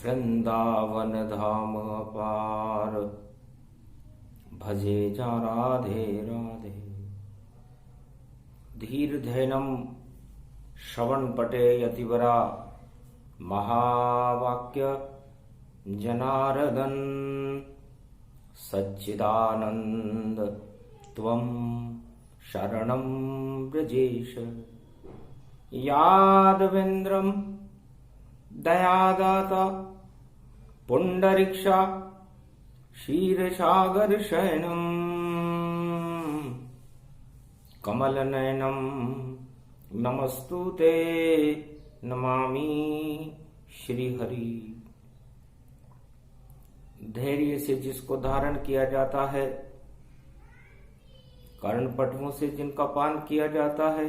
वृंदावन धाम पार, भजे जा राधे राधे। धीर धैनम श्रवण पटे यतिवरा, महावाक्य जनार्दन। सच्चिदानंद त्वं शरणं ब्रजेश। यादवेन्द्रं दयादाता, पुंडरीक्षा क्षीरसागर शयनम। कमलनयनम नमस्तुते, नमामि श्रीहरि। धैर्य से जिसको धारण किया जाता है, कर्णपटुओं से जिनका पान किया जाता है,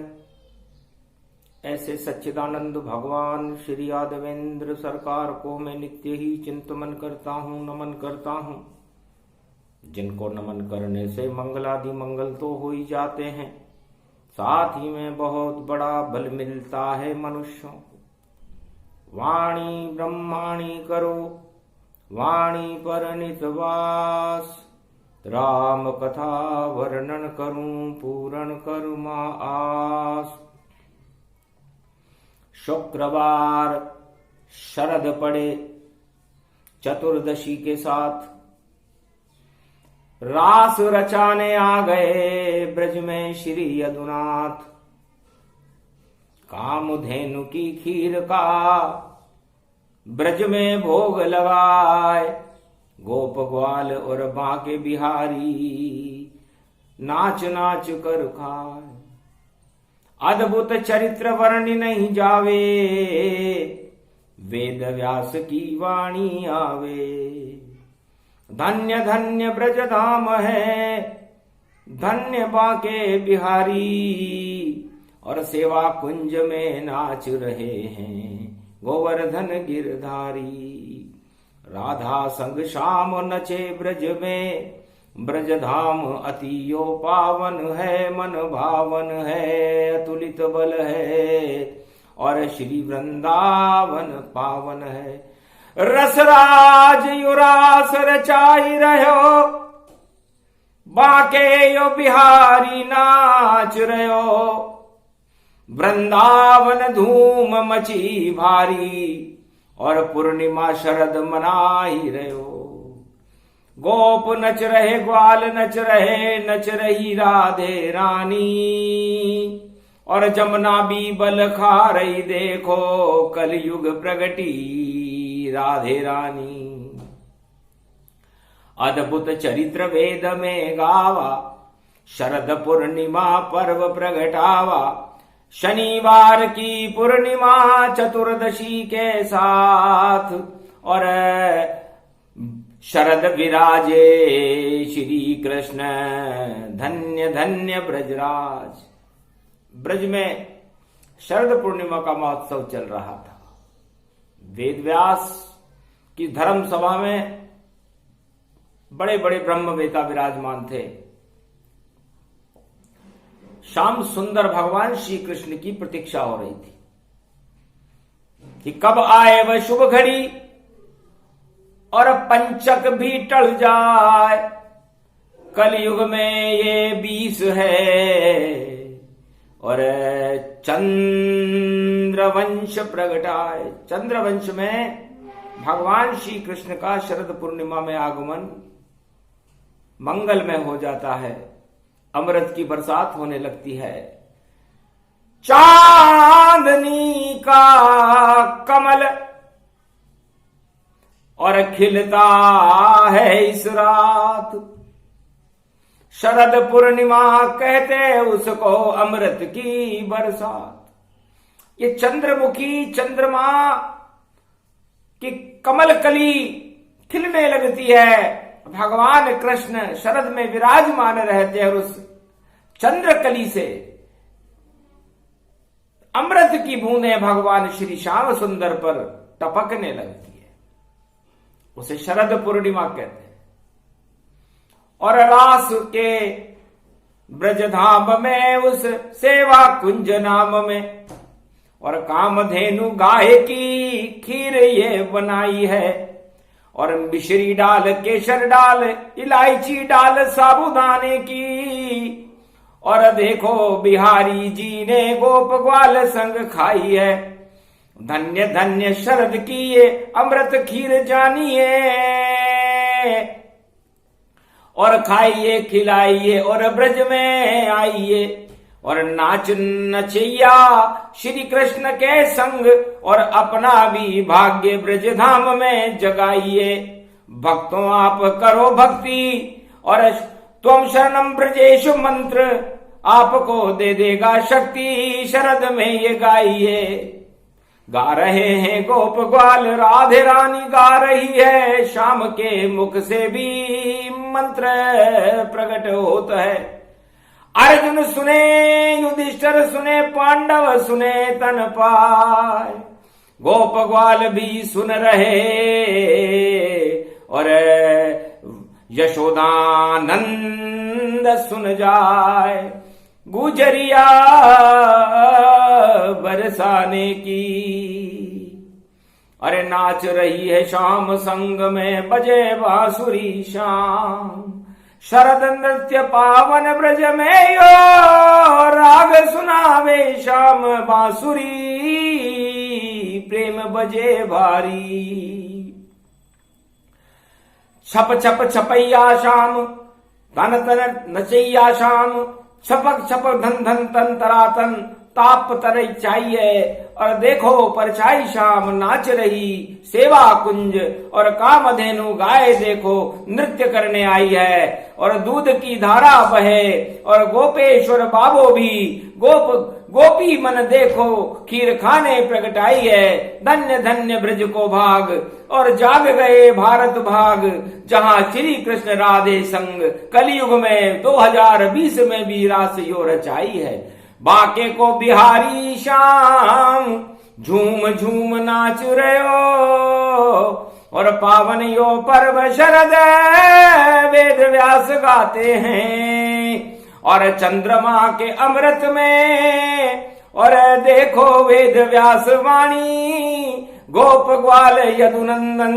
ऐसे सच्चिदानंद भगवान श्री यादवेंद्र सरकार को मैं नित्य ही चिंतन करता हूँ, नमन करता हूँ। जिनको नमन करने से मंगलादि मंगल तो हो ही जाते हैं, साथ ही में बहुत बड़ा बल मिलता है मनुष्यों को। वाणी ब्रह्माणी करो, वाणी पर नितवास। राम कथा वर्णन करूं, पूर्ण करुमा आस। शुक्रवार शरद पड़े, चतुर्दशी के साथ रास रचाने आ गए ब्रज में श्री यदुनाथ। कामधेनु की खीर का ब्रज में भोग लगाए, गोप ग्वाल और बांके बिहारी नाच नाच कर खाए। अद्भुत चरित्र वर्णि नहीं जावे, वेद व्यास की वाणी आवे। धन्य धन्य ब्रज धाम है, धन्य बांके बिहारी। और सेवा कुंज में नाच रहे हैं गोवर्धन गिरधारी। राधा संग श्याम नचे ब्रज में, ब्रज धाम अतियो पावन है, मन भावन है, अतुलित बल है। और श्री वृंदावन पावन है। रसराज युरास रचाई रहो, बाके यो बिहारी नाच रहो। वृंदावन धूम मची भारी, और पूर्णिमा शरद मनाई रहो। गोप नच रहे, ग्वाल नच रहे, नच रही राधे रानी। और जमुना भी बल खा रही, देखो कलयुग प्रगटी राधे रानी। अद्भुत चरित्र वेद में गावा, शरद पूर्णिमा पर्व प्रगटावा। शनिवार की पूर्णिमा चतुर्दशी के साथ, और शरद विराजे श्री कृष्ण, धन्य धन्य ब्रजराज। ब्रज में शरद पूर्णिमा का महोत्सव चल रहा था। वेदव्यास की धर्म सभा में बड़े बड़े ब्रह्मवेता विराजमान थे। श्याम सुंदर भगवान श्री कृष्ण की प्रतीक्षा हो रही थी कि कब आए वह शुभ घड़ी, और पंचक भी टल जाए। कलयुग में ये 20 है, और चंद्रवंश प्रगटाए। चंद्रवंश में भगवान श्री कृष्ण का शरद पूर्णिमा में आगमन मंगल में हो जाता है। अमृत की बरसात होने लगती है। चांदनी का कमल और खिलता है इस रात। शरद पूर्णिमा कहते उसको, अमृत की बरसात। ये चंद्रमुखी चंद्रमा की कमल कली खिलने लगती है। भगवान कृष्ण शरद में विराजमान रहते हैं, और उस चंद्रकली से अमृत की बूंदें भगवान श्री श्याम सुंदर पर टपकने लगती है। उसे शरद पूर्णिमा कहते हैं। और रास के ब्रजधाम में, उस सेवा कुंज नाम में, और कामधेनु गाय की खीर ये बनाई है। और मिश्री डाल, केसर डाल, इलायची डाल साबुदाने की। और देखो बिहारी जी ने गोप ग्वाल संग खाई है। धन्य धन्य शरद की ये अमृत खीर जानिए। और खाइए खिलाइए और ब्रज में आइए। और नाच नचैया श्री कृष्ण के संग। और अपना भी भाग्य ब्रज धाम में जगाइए। भक्तों आप करो भक्ति और त्वम शरणम ब्रजेशु मंत्र आपको दे देगा शक्ति। शरद में ये गाइए। गा रहे हैं गोप ग्वाल, राधे रानी गा रही है। शाम के मुख से भी मंत्र प्रकट होता है। अर्जुन सुने, युधिष्ठिर सुने, पांडव सुने तन पाय। गोप ग्वाल भी सुन रहे और यशोदानंद सुन जाए। गुजरिया बरसाने की। अरे नाच रही है शाम संग में बजे बांसुरी शाम। शरद नृत्य पावन ब्रज में यो राग सुनावे शाम बांसुरी। प्रेम बजे भारी। छप छप छपैया शाम, तन तन नचैया शाम। छपक छपक धन धन तन तरातन ताप तरई चाहिए। और देखो परछाई शाम नाच रही सेवा कुंज। और कामधेनु गाय देखो नृत्य करने आई है। और दूध की धारा बहे और गोपेश्वर बाबो भी गोपी मन देखो खीर खाने प्रगटाई है। धन्य धन्य ब्रज को भाग और जाग गए भारत भाग। जहां श्री कृष्ण राधे संग कलयुग में 2020 में भी रास यो रचाई है। बाके को बिहारी शाम झूम झूम नाच रहे और पावन यो पर्व शरद वेद व्यास गाते हैं। और चंद्रमा के अमृत में और देखो वेद व्यास वाणी। गोप ग्वाल यदुनंदन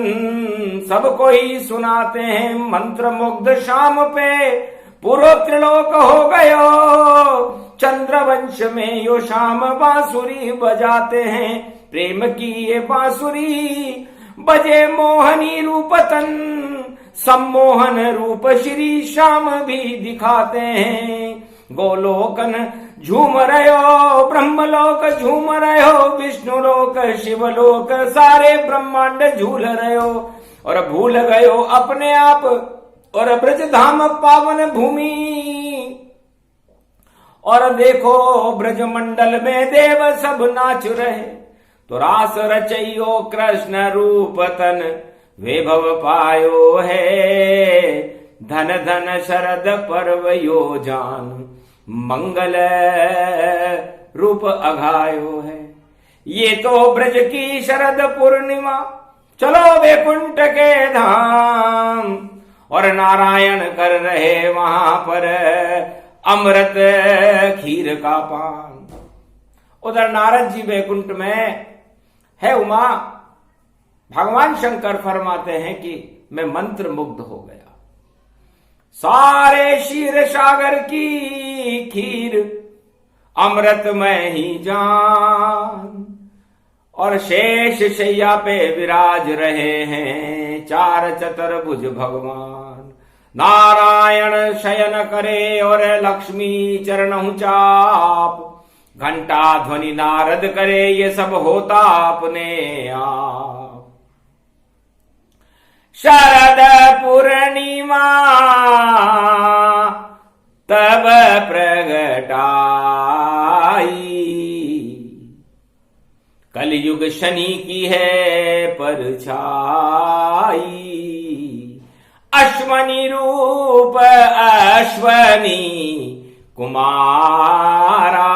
सबको ही सुनाते हैं। मंत्र मुग्ध शाम पे पूरो त्रिलोक हो गयो। चंद्रवंश में यो शाम बांसुरी बजाते हैं। प्रेम की ये बांसुरी बजे मोहनी रूपतन। सम्मोहन रूप श्री श्याम भी दिखाते हैं। गोलोकन झूम रहे हो, ब्रह्मलोक झूम रहे हो, विष्णु लोक शिवलोक सारे ब्रह्मांड झूल रहे हो। और भूल गए हो अपने आप और ब्रज धाम पावन भूमि। और देखो ब्रज मंडल में देव सब नाच रहे। तो रास रचइयो कृष्ण रूप तन वैभव पायो है। धन धन शरद पर्व यो जान मंगल रूप अघायो है। ये तो ब्रज की शरद पूर्णिमा। चलो वैकुंठ के धाम। और नारायण कर रहे वहां पर अमृत खीर का पान। उधर नारद जी वैकुंठ में है उमा। भगवान शंकर फरमाते हैं कि मैं मंत्र मुग्ध हो गया। सारे क्षीर सागर की खीर अमृत में ही जान। और शेष शैया पे विराज रहे हैं चार चतुर्भुज भगवान। नारायण शयन करे और लक्ष्मी चरणहु चाप। घंटा ध्वनि नारद करे ये सब होता अपने आप। शरद पूर्णिमा तब प्रगटाई। कलयुग शनि की है परछाई। अश्वनी रूप अश्वनी कुमारा।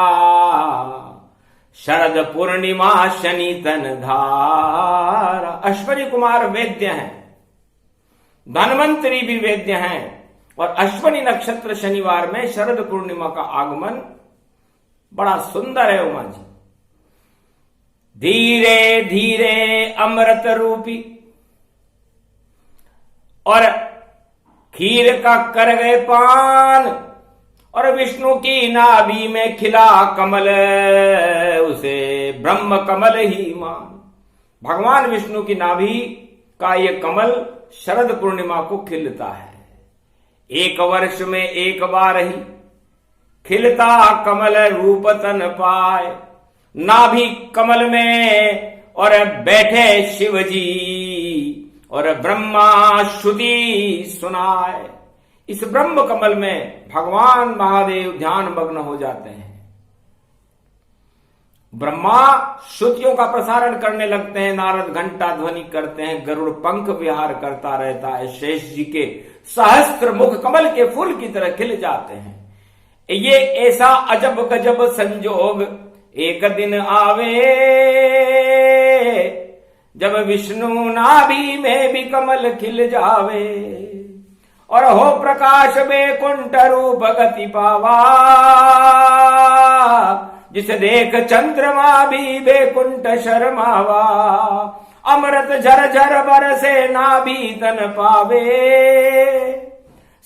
शरद पूर्णिमा शनि तन धारा। अश्वनी कुमार वेद्य हैं, धन्वंतरी भी वेद्य हैं। और अश्वनी नक्षत्र शनिवार में शरद पूर्णिमा का आगमन बड़ा सुंदर है उमा जी। धीरे धीरे अमृत रूपी और खीर का कर गए पान, और विष्णु की नाभि में खिला कमल, उसे ब्रह्म कमल ही मान। भगवान विष्णु की नाभि का ये कमल शरद पूर्णिमा को खिलता है। एक वर्ष में एक बार ही खिलता कमल रूप तन पाए, नाभि कमल में और बैठे शिव जी, और ब्रह्मा श्रुति सुनाए। इस ब्रह्म कमल में भगवान महादेव ध्यान मग्न हो जाते हैं। ब्रह्मा श्रुतियों का प्रसारण करने लगते हैं, नारद घंटा ध्वनि करते हैं, गरुड़ पंख विहार करता रहता है, शेष जी के सहस्त्र मुख कमल के फूल की तरह खिल जाते हैं। ये ऐसा अजब गजब संजोग एक दिन आवे, जब विष्णु नाभि में भी कमल खिल जावे, और हो प्रकाश वैकुंठ रूप गति पावा, जिसे देख चंद्रमा भी वैकुंठ शर्मावा। अमृत झर झर बरसे नाभि तन पावे,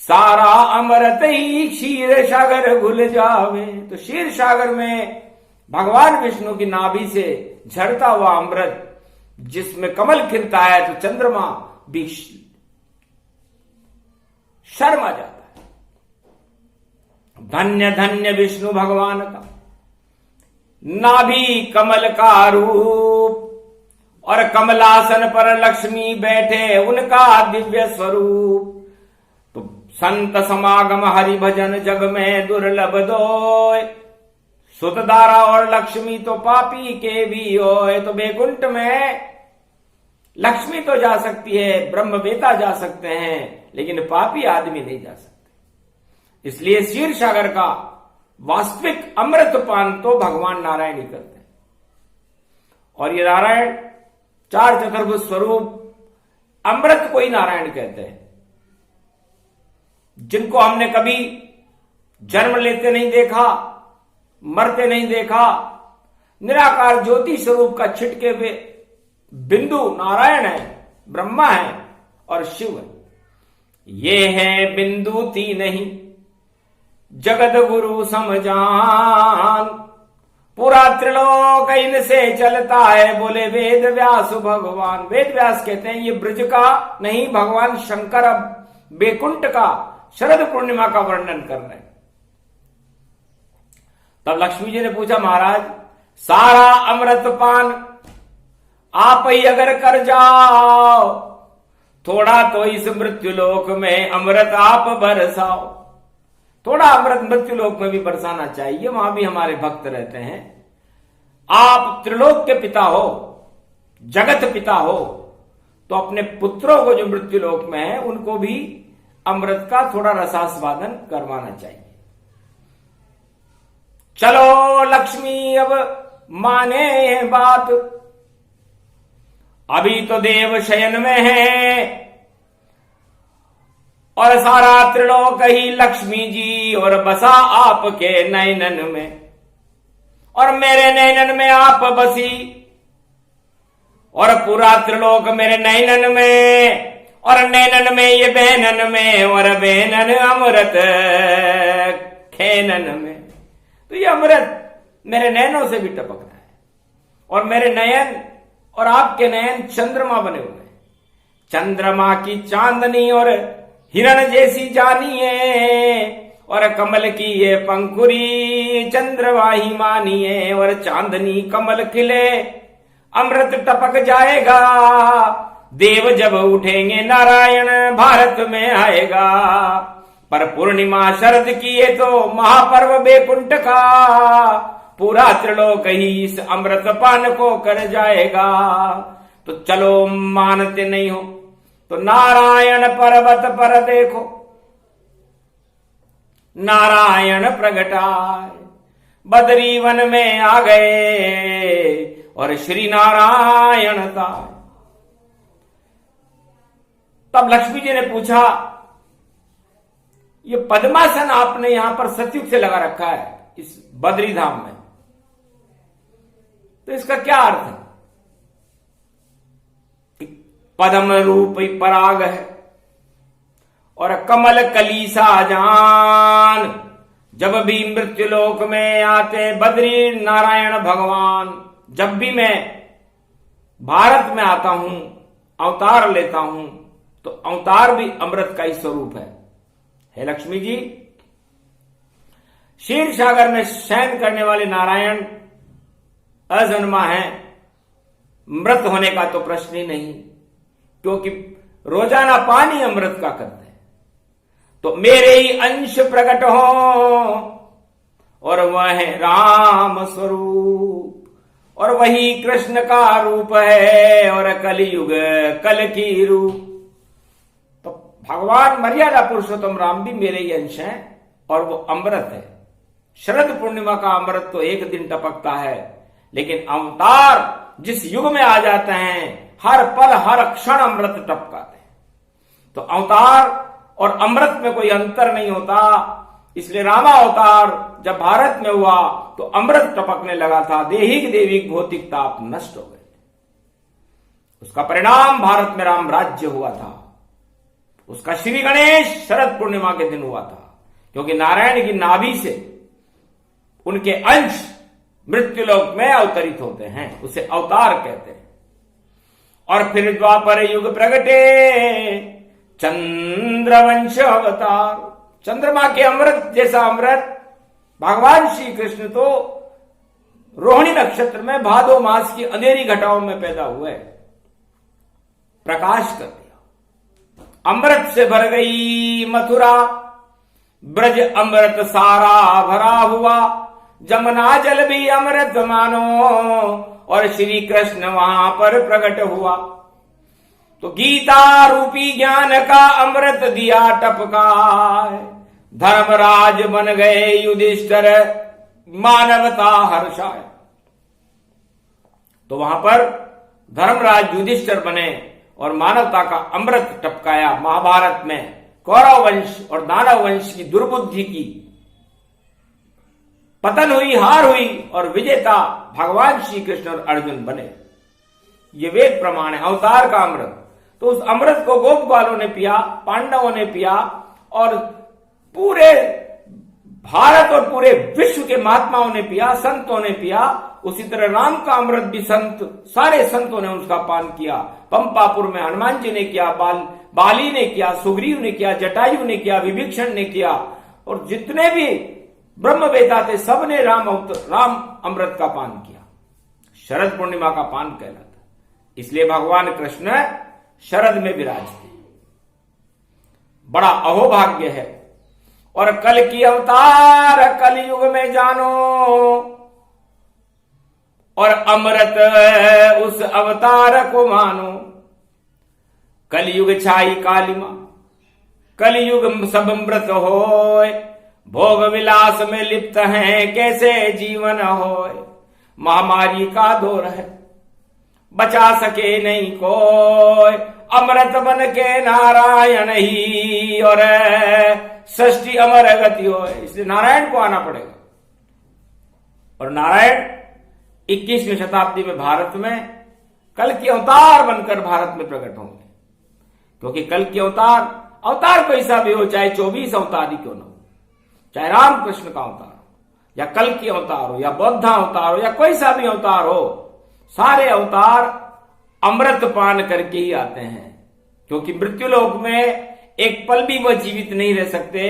सारा अमृत ही क्षीर सागर घुल जावे। तो क्षीर सागर में भगवान विष्णु की नाभि से झरता हुआ अमृत जिसमें कमल खिलता है, तो चंद्रमा भी शर्मा जाता है। धन्य धन्य विष्णु भगवान का नाभि कमल का रूप, और कमलासन पर लक्ष्मी बैठे उनका दिव्य स्वरूप। तो संत समागम हरि भजन जग में दुर्लभ दोय, सुतदारा और लक्ष्मी तो पापी के भी होए। तो वैकुंठ में लक्ष्मी तो जा सकती है, ब्रह्म बेता जा सकते हैं, लेकिन पापी आदमी नहीं जा सकते। इसलिए क्षीर सागर का वास्तविक अमृत पान तो भगवान नारायण ही करते हैं। और ये नारायण चार चतुर्भुज स्वरूप अमृत को ही नारायण कहते हैं, जिनको हमने कभी जन्म लेते नहीं देखा, मरते नहीं देखा, निराकार ज्योति स्वरूप का छिटके हुए बिंदु नारायण है, ब्रह्मा है और शिव है। ये है बिंदु तीन ही जगत गुरु समझान, पूरा त्रिलोक इनसे चलता है, बोले वेद व्यास भगवान। वेद व्यास कहते हैं ये ब्रज का नहीं, भगवान शंकर अब वैकुंठ का शरद पूर्णिमा का वर्णन कर रहे हैं। तब लक्ष्मी जी ने पूछा, महाराज सारा अमृत पान आप ही अगर कर जाओ, थोड़ा तो इस मृत्युलोक में अमृत आप बरसाओ। थोड़ा अमृत मृत्युलोक में भी बरसाना चाहिए, वहां भी हमारे भक्त रहते हैं। आप त्रिलोक के पिता हो, जगत पिता हो, तो अपने पुत्रों को जो मृत्युलोक में है उनको भी अमृत का थोड़ा रसास्वादन करवाना चाहिए। चलो लक्ष्मी अब माने बात, अभी तो देव शयन में है, और सारा त्रिलोक ही लक्ष्मी जी, और बसा आपके नयनन में, और मेरे नयनन में आप बसी, और पूरा त्रिलोक मेरे नयनन में, और नैनन में ये बहनन में, और बहनन अमृत खेनन में। तो ये अमृत मेरे नैनों से भी टपक रहा है, और मेरे नयन और आपके नयन चंद्रमा बने हुए हैं। चंद्रमा की चांदनी और हिरण जैसी जानिए, और कमल की ये पंखुरी चंद्रवाही मानिए, और चांदनी कमल खिले अमृत टपक जाएगा, देव जब उठेंगे नारायण भारत में आएगा। पर पूर्णिमा शरद की ये तो महापर्व वैकुंठ का, पूरा त्रिलोक ही इस अमृत पान को कर जाएगा। तो चलो मानते नहीं हो तो नारायण पर्वत पर देखो, नारायण प्रगटाए बदरी वन में आ गए, और श्री नारायण ताय। तब लक्ष्मी जी ने पूछा, ये पद्मासन आपने यहां पर सतयुग से लगा रखा है इस बद्री धाम में, तो इसका क्या अर्थ है? पद्म रूप पराग है और कमल कलीसा जान। जब भी मृत्युलोक में आते बद्री नारायण भगवान, जब भी मैं भारत में आता हूं, अवतार लेता हूं, तो अवतार भी अमृत का ही स्वरूप है। हे लक्ष्मी जी, क्षीर सागर में शयन करने वाले नारायण अजन्मा है, मृत होने का तो प्रश्न ही नहीं, क्योंकि रोजाना पानी अमृत का करते हैं। तो मेरे ही अंश प्रकट हो और वह है राम स्वरूप, और वही कृष्ण का रूप है और कलयुग कल की रूप। तो भगवान मर्यादा पुरुषोत्तम राम भी मेरे ही अंश हैं और वो अमृत है। शरद पूर्णिमा का अमृत तो एक दिन टपकता है, लेकिन अवतार जिस युग में आ जाते हैं हर पल हर क्षण अमृत टपकाते हैं। तो अवतार और अमृत में कोई अंतर नहीं होता। इसलिए रामा अवतार जब भारत में हुआ तो अमृत टपकने लगा था, देहिक देविक भौतिक ताप नष्ट हो गए थे। उसका परिणाम भारत में राम राज्य हुआ था। उसका श्री गणेश शरद पूर्णिमा के दिन हुआ था, क्योंकि नारायण की नाभि से उनके अंश मृत्युलोक में अवतरित होते हैं, उसे अवतार कहते हैं। और फिर द्वापर युग प्रगटे चंद्रवंश अवतार। चंद्रमा के अमृत जैसा अमृत भगवान श्री कृष्ण तो रोहिणी नक्षत्र में भादो मास की अंधेरी घटाओं में पैदा हुए, प्रकाश कर दिया। अमृत से भर गई मथुरा, ब्रज अमृत सारा भरा हुआ, जमुना जल भी अमृत मानो, और श्री कृष्ण वहां पर प्रकट हुआ। तो गीता रूपी ज्ञान का अमृत दिया टपकाए, धर्मराज बन गए युधिष्ठिर मानवता हर्षाए। तो वहां पर धर्मराज युधिष्ठिर बने और मानवता का अमृत टपकाया। महाभारत में कौरव वंश और दानव वंश की दुर्बुद्धि की पतन हुई, हार हुई, और विजेता भगवान श्री कृष्ण और अर्जुन बने। ये वेद प्रमाण है अवतार का अमृत। तो उस अमृत को गोप ग्वालों ने पिया, पांडवों ने पिया, और पूरे भारत और पूरे विश्व के महात्माओं ने पिया, संतों ने पिया। उसी तरह राम का अमृत भी सारे संतों ने उसका पान किया। पंपापुर में हनुमान जी ने किया, बाली ने किया, सुग्रीव ने किया, जटायु ने किया, विभीषण ने किया, और जितने भी ब्रह्मवेता थे सबने राम अमृत का पान किया। शरद पूर्णिमा का पान कहलाता। इसलिए भगवान कृष्ण शरद में विराजते। बड़ा अहोभाग्य है। और कल की अवतार कलयुग में जानो, और अमृत उस अवतार को मानो। कलयुग छाई कालिमा, कलयुग सब मृत होय, भोग विलास में लिप्त हैं कैसे जीवन होय। महामारी का दौर है, बचा सके नहीं कोई, अमृत बन के नारायण ही, और सृष्टि अमर गति हो। इसलिए नारायण को आना पड़ेगा। और नारायण 21वीं शताब्दी में भारत में कल की अवतार बनकर भारत में प्रकट होंगे। क्योंकि कल की अवतार कोई सा भी हो, चाहे 24 अवतार ही क्यों ना हो, चाहे राम कृष्ण का अवतार हो, या कल की अवतार हो, या बौद्ध अवतार हो, या कोई सा भी अवतार हो, सारे अवतार अमृत पान करके ही आते हैं। क्योंकि मृत्युलोक में एक पल भी वह जीवित नहीं रह सकते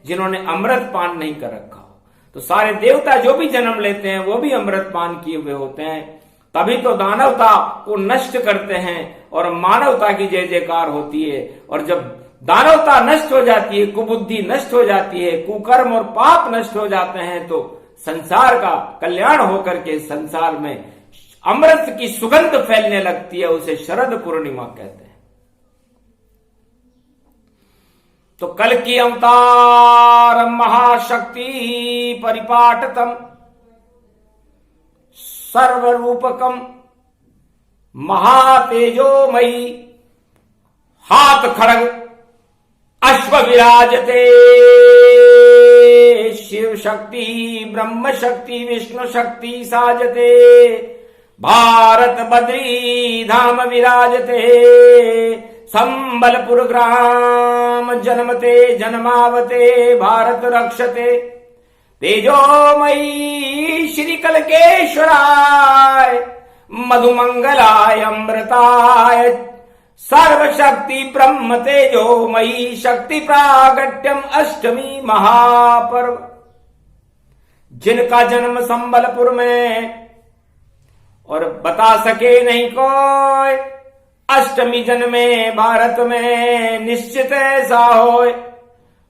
जिन्होंने अमृत पान नहीं कर रखा हो। तो सारे देवता जो भी जन्म लेते हैं वो भी अमृत पान किए हुए होते हैं, तभी तो दानवता को नष्ट करते हैं और मानवता की जय जयकार होती है। और जब दानवता नष्ट हो जाती है, कुबुद्धि नष्ट हो जाती है, कुकर्म और पाप नष्ट हो जाते हैं, तो संसार का कल्याण होकर के संसार में अमृत की सुगंध फैलने लगती है। उसे शरद पूर्णिमा कहते हैं। तो कल की अवतार महाशक्ति परिपाटतम सर्वरूपकम महातेजोमयी, हाथ खड़ग अश्व विराजते, शिव शक्ति ब्रह्म शक्ति विष्णु शक्ति साजते, भारत बद्री धाम विराजते, संबलपुर ग्राम जन्मते जन्मावते, भारत रक्षते, तेजोमयी श्री कलकेश्वराय, मधुमंगलाय अमृताय, सर्वशक्ति ब्रह्म तेजोमयी शक्ति प्रागट्यम अष्टमी महापर्व। जिनका जन्म संबलपुर में और बता सके नहीं कोई, अष्टमी जन्मे भारत में निश्चित ऐसा होए।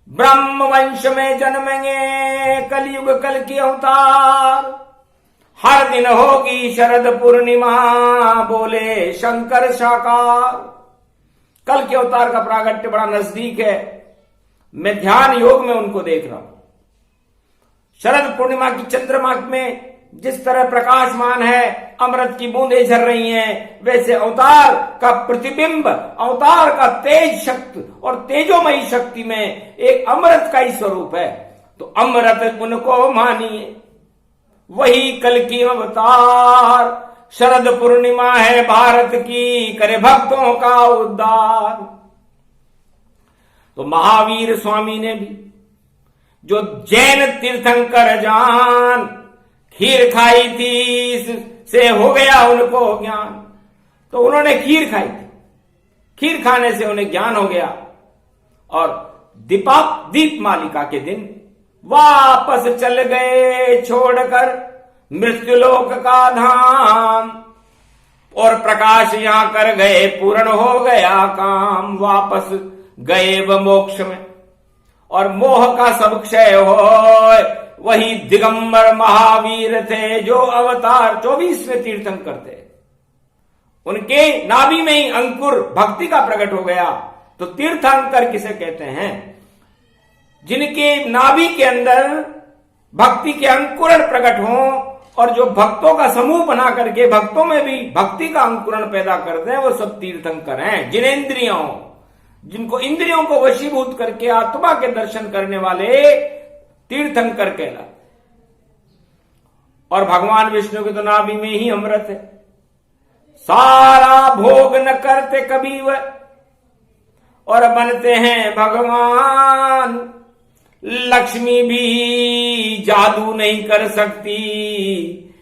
ब्रह्म वंश में जन्मेंगे कलयुग कल की अवतार, हर दिन होगी शरद पूर्णिमा, बोले शंकर साकार। कल के अवतार का प्रागट्य बड़ा नजदीक है, मैं ध्यान योग में उनको देख रहा हूं। शरद पूर्णिमा की चंद्रमा में जिस तरह प्रकाशमान है, अमृत की बूंदें झर रही हैं, वैसे अवतार का प्रतिबिंब, अवतार का तेज शक्ति और तेजोमयी शक्ति में एक अमृत का ही स्वरूप है। तो अमृत उनको मानिए, वही कल की अवतार। शरद पूर्णिमा है भारत की, करे भक्तों का उद्धार। तो महावीर स्वामी ने भी, जो जैन तीर्थंकर जान, खीर खाई थी से हो गया उनको ज्ञान। तो उन्होंने खीर खाई थी, खीर खाने से उन्हें ज्ञान हो गया, और दीप मालिका के दिन वापस चल गए छोड़कर मृत्युलोक का धाम, और प्रकाश यहां कर गए, पूर्ण हो गया काम। वापस गए व मोक्ष में, और मोह का सब क्षय हो। वही दिगंबर महावीर थे जो अवतार 24वें तीर्थंकर थे। उनके नाभि में ही अंकुर भक्ति का प्रकट हो गया। तो तीर्थंकर किसे कहते हैं? जिनके नाभि के अंदर भक्ति के अंकुरण प्रकट हो, और जो भक्तों का समूह बना करके भक्तों में भी भक्ति का अंकुरण पैदा करते हैं, वो सब तीर्थंकर हैं। जिनको इंद्रियों को वशीभूत करके आत्मा के दर्शन करने वाले तीर्थंकर कहलाते। और भगवान विष्णु के तो नाभि में ही अमृत है। सारा भोग न करते कभी वह, और बनते हैं भगवान। लक्ष्मी भी जादू नहीं कर सकती,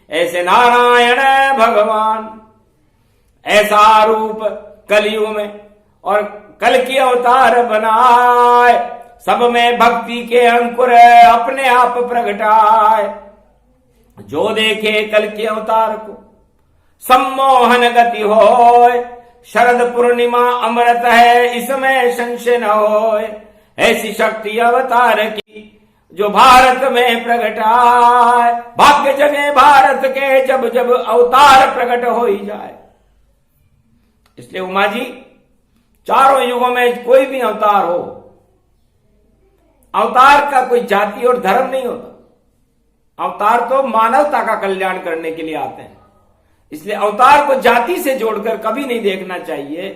ऐसे नारायण भगवान। ऐसा रूप कलयुग में और कल की अवतार बनाए, सब में भक्ति के अंकुर अपने आप प्रगटाए। जो देखे कल के अवतार को सम्मोहन गति होए। शरद पूर्णिमा अमृत है, इसमें संशय न होए। ऐसी शक्ति अवतार की जो भारत में प्रगटाए। भाग्य जगे भारत के जब जब अवतार प्रकट हो ही जाए। इसलिए उमा जी, चारों युगों में कोई भी अवतार हो, अवतार का कोई जाति और धर्म नहीं होता। अवतार तो मानवता का कल्याण करने के लिए आते हैं। इसलिए अवतार को जाति से जोड़कर कभी नहीं देखना चाहिए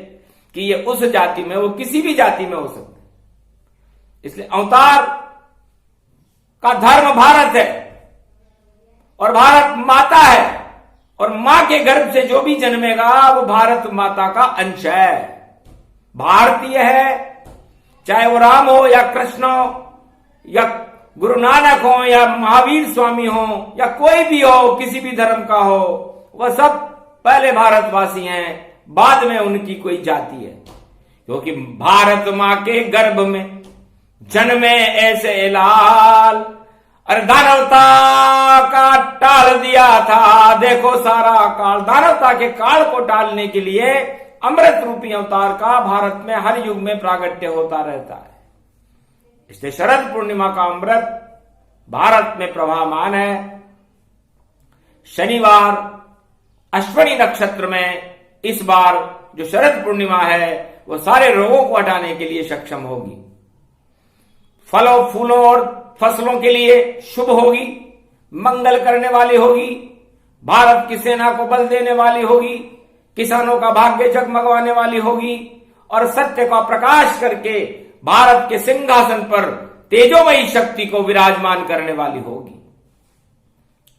कि ये उस जाति में, वो किसी भी जाति में हो सकते। इसलिए अवतार का धर्म भारत है, और भारत माता है, और मां के गर्भ से जो भी जन्मेगा वो भारत माता का अंश है, भारतीय है। चाहे वो राम हो या कृष्ण हो या गुरु नानक हो या महावीर स्वामी हो या कोई भी हो, किसी भी धर्म का हो, वह सब पहले भारतवासी हैं, बाद में उनकी कोई जाति है। क्योंकि भारत मां के गर्भ में जन्मे ऐसे लाल, अरे दानवता का टाल दिया था। देखो सारा काल, दानवता के काल को टालने के लिए अमृत रूपी अवतार का भारत में हर युग में प्रागट्य होता रहता है। इसलिए शरद पूर्णिमा का अमृत भारत में प्रवाहमान है। शनिवार अश्विनी नक्षत्र में इस बार जो शरद पूर्णिमा है वो सारे रोगों को हटाने के लिए सक्षम होगी। फलों फूलों और फसलों के लिए शुभ होगी, मंगल करने वाली होगी, भारत की सेना को बल देने वाली होगी, किसानों का भाग्य जगमगवाने वाली होगी, और सत्य का प्रकाश करके भारत के सिंहासन पर तेजोमयी शक्ति को विराजमान करने वाली होगी।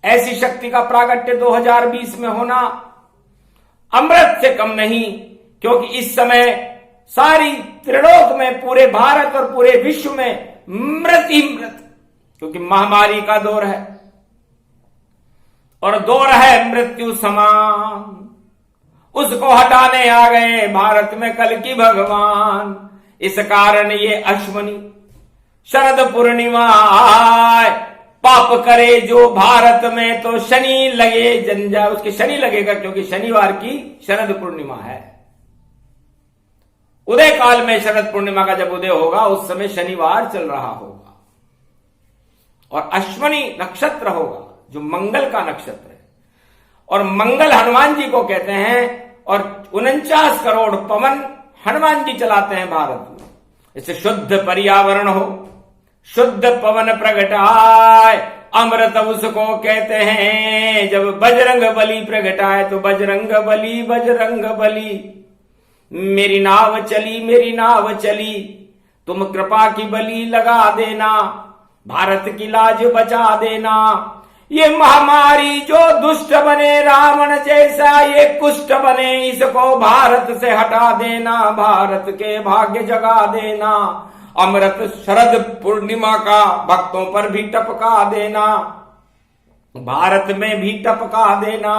ऐसी शक्ति का प्रागट्य 2020 में होना अमृत से कम नहीं, क्योंकि इस समय सारी त्रिलोक में, पूरे भारत और पूरे विश्व में मृत ही मृत, क्योंकि महामारी का दौर है और दौर है मृत्यु समान। उसको हटाने आ गए भारत में कल की भगवान। इस कारण ये अश्वनी शरद पूर्णिमा आए, पाप करे जो भारत में तो शनि लगे जंजा, उसके शनि लगेगा, क्योंकि शनिवार की शरद पूर्णिमा है। उदय काल में शरद पूर्णिमा का जब उदय होगा उस समय शनिवार चल रहा होगा और अश्वनी नक्षत्र होगा जो मंगल का नक्षत्र है। और मंगल हनुमान जी को कहते हैं और 49 करोड़ पवन हनुमान जी चलाते हैं भारत में। इससे शुद्ध पर्यावरण हो, शुद्ध पवन प्रगटाए, अमृत उसको कहते हैं। जब बजरंग बली प्रगटाए तो बजरंग बली, बजरंग बली, मेरी नाव चली, मेरी नाव चली, तुम कृपा की बली लगा देना, भारत की लाज बचा देना। ये महामारी जो दुष्ट बने रावण जैसा, ये कुष्ठ बने, इसको भारत से हटा देना, भारत के भाग्य जगा देना। अमृत शरद पूर्णिमा का भक्तों पर भी टपका देना, भारत में भी टपका देना।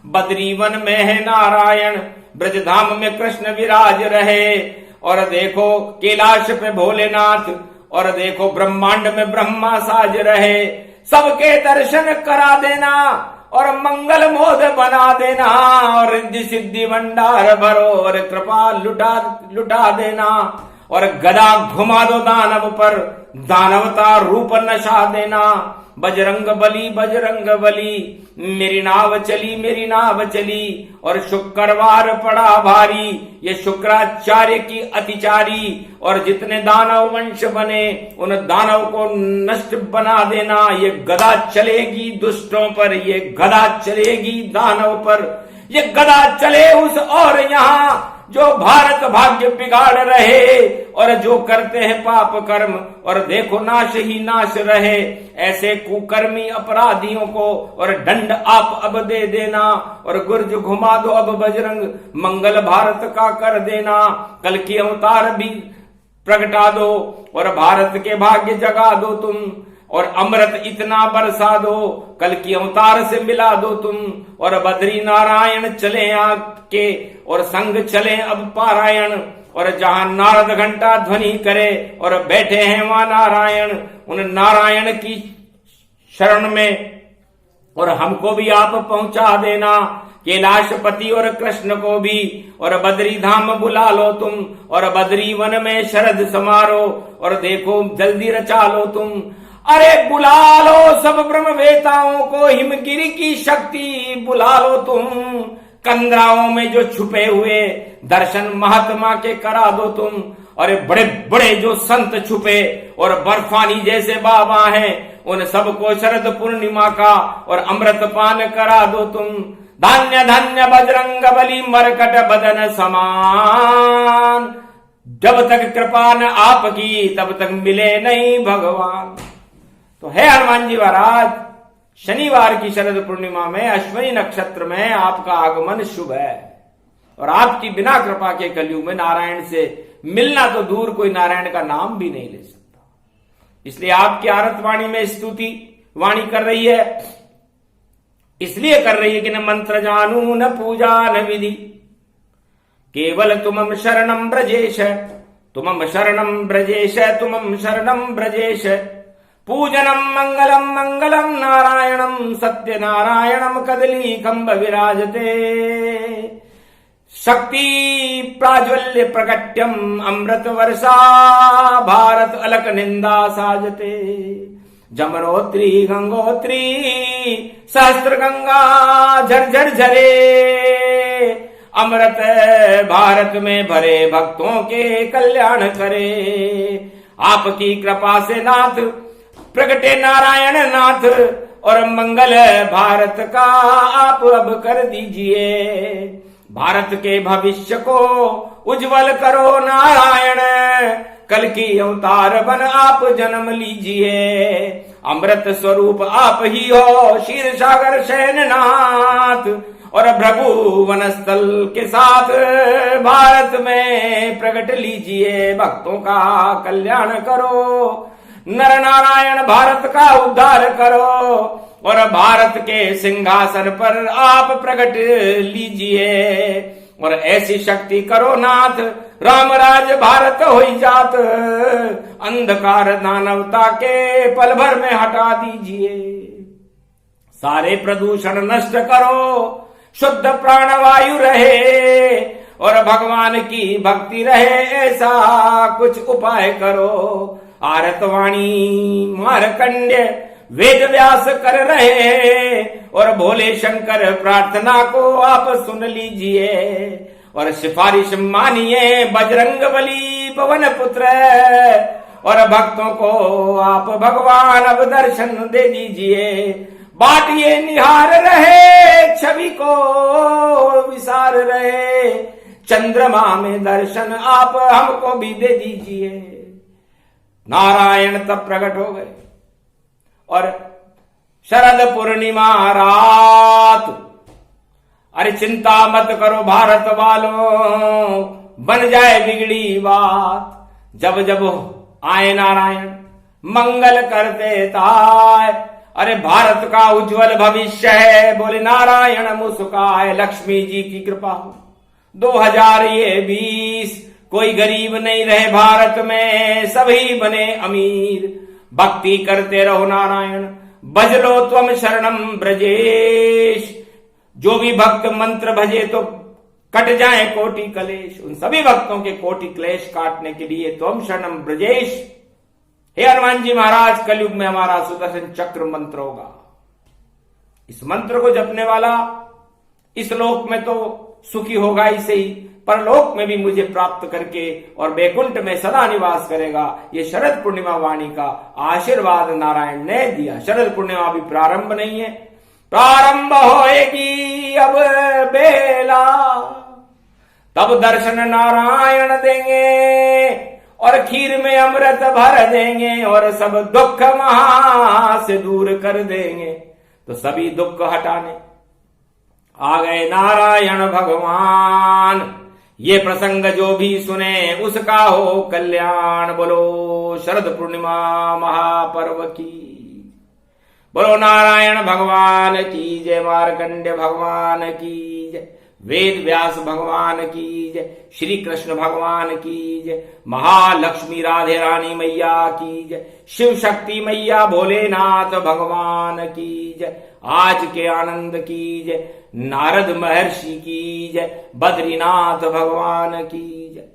बद्रीवन में है नारायण, ब्रजधाम में कृष्ण विराज रहे, और देखो कैलाश पे भोलेनाथ, और देखो ब्रह्मांड में ब्रह्मा साज रहे। सबके दर्शन करा देना और मंगल मोद बना देना, और रिद्धि सिद्धि भंडार भरो और कृपा लुटा देना। और गदा घुमा दो दानव पर, दानवता रूप नशा देना। बजरंग बली, बजरंग बली, मेरी नाव चली, मेरी नाव चली। और शुक्रवार पड़ा भारी, ये शुक्राचार्य की अतिचारी, और जितने दानव वंश बने उन दानव को नष्ट बना देना। ये गदा चलेगी दुष्टों पर, ये गदा चलेगी दानव पर, ये गदा चले उस और यहाँ जो भारत भाग्य बिगाड़ रहे और जो करते हैं पाप कर्म, और देखो नाश ही नाश रहे। ऐसे कुकर्मी अपराधियों को और दंड आप अब दे देना, और गुर्ज घुमा दो अब बजरंग, मंगल भारत का कर देना। कल की अवतार भी प्रगटा दो और भारत के भाग्य जगा दो तुम, और अमृत इतना बरसा दो, कल की अवतार से मिला दो तुम। और बद्री नारायण चले आके और संग चले अब पारायण, और जहां नारद घंटा ध्वनि करे और बैठे हैं वहां नारायण, उन नारायण की शरण में और हमको भी आप पहुंचा देना। कैलाशपति और कृष्ण को भी, और बद्री धाम बुला लो तुम, और बद्री वन में शरद समारो, और देखो जल्दी रचा लो तुम। अरे बुला लो सब ब्रह्मवेताओं को, हिमगिरी की शक्ति बुला लो तुम। कंदराओं में जो छुपे हुए दर्शन महात्मा के करा दो तुम। अरे बड़े बड़े जो संत छुपे और बर्फानी जैसे बाबा हैं, उन सबको शरद पूर्णिमा का और अमृत पान करा दो तुम। धान्य धान्य बजरंग बली, मरकट बदन समान, जब तक कृपा न आपकी तब तक मिले नहीं भगवान। तो है हनुमान जी महाराज, शनिवार की शरद पूर्णिमा में अश्विनी नक्षत्र में आपका आगमन शुभ है, और आपकी बिना कृपा के कलयुग में नारायण से मिलना तो दूर, कोई नारायण का नाम भी नहीं ले सकता। इसलिए आपकी आरत वाणी में स्तुति वाणी कर रही है, इसलिए कर रही है कि न मंत्र जानू न पूजा न विधि, केवल तुमम शरणम ब्रजेश, तुमम शरणम ब्रजेश, तुमम शरणम ब्रजेश। पूजनम मंगलम मंगलम नारायणम सत्यनारायणम कदली कंब विराजते। शक्ति प्राज्वल्य प्रकट्यम अमृत वर्षा, भारत अलक निंदा साजते। जमनोत्री गंगोत्री सहस्त्र गंगा झरझर झरे, अमृत भारत में भरे भक्तों के कल्याण करे। आपकी कृपा से नाथ प्रगटे नारायण नाथ, और मंगल भारत का आप अब कर दीजिए। भारत के भविष्य को उज्जवल करो नारायण, कल की अवतार बन आप जन्म लीजिए। अमृत स्वरूप आप ही हो क्षीर सागर शयननाथ, और भृगु वनस्थल के साथ भारत में प्रकट लीजिए। भक्तों का कल्याण करो, नर नारायण भारत का उद्धार करो, और भारत के सिंहासन पर आप प्रकट लीजिए। और ऐसी शक्ति करो नाथ, रामराज भारत होई जात, अंधकार दानवता के पल भर में हटा दीजिए। सारे प्रदूषण नष्ट करो, शुद्ध प्राणवायु रहे, और भगवान की भक्ति रहे, ऐसा कुछ उपाय करो। आरतवाणी मार्कंड्य वेद व्यास कर रहे, और भोले शंकर प्रार्थना को आप सुन लीजिए। और सिफारिश मानिए बजरंग बली पवन पुत्र, और भक्तों को आप भगवान अब दर्शन दे दीजिए। बाटिए निहार रहे, छवि को विसार रहे, चंद्रमा में दर्शन आप हमको भी दे दीजिए। नारायण तब प्रकट हो गए, और शरद पूर्णिमा रात, अरे चिंता मत करो भारत वालों, बन जाए बिगड़ी बात। जब जब आए नारायण मंगल करते ताय, अरे भारत का उज्जवल भविष्य है, बोले नारायण मुस्काए। लक्ष्मी जी की कृपा हो 2020 कोई गरीब नहीं रहे भारत में, सभी बने अमीर। भक्ति करते रहो नारायण, भजलो त्वम शरणम ब्रजेश। जो भी भक्त मंत्र भजे तो कट जाए कोटि कलेश। उन सभी भक्तों के कोटि क्लेश काटने के लिए त्वम शरणम ब्रजेश। हे हनुमान जी महाराज, कलयुग में हमारा सुदर्शन चक्र मंत्र होगा। इस मंत्र को जपने वाला इस लोक में तो सुखी होगा ही सही, परलोक में भी मुझे प्राप्त करके और बैकुंठ में सदा निवास करेगा। ये शरद पूर्णिमा वाणी का आशीर्वाद नारायण ने दिया। शरद पूर्णिमा भी प्रारंभ नहीं है, प्रारंभ होएगी अब बेला, तब दर्शन नारायण देंगे, और खीर में अमृत भर देंगे, और सब दुख महा से दूर कर देंगे। तो सभी दुख हटाने आ गए नारायण भगवान। ये प्रसंग जो भी सुने उसका हो कल्याण। बोलो शरद पूर्णिमा महापर्व की, बोलो नारायण भगवान की जय, मार्कंड्य भगवान की जय, वेद व्यास भगवान की जय, श्री कृष्ण भगवान की जय, महालक्ष्मी राधे रानी मैया की जय, शिव शक्ति मैया भोलेनाथ भगवान की जय, आज के आनंद की जय, नारद महर्षि की जय, बद्रीनाथ भगवान की जय।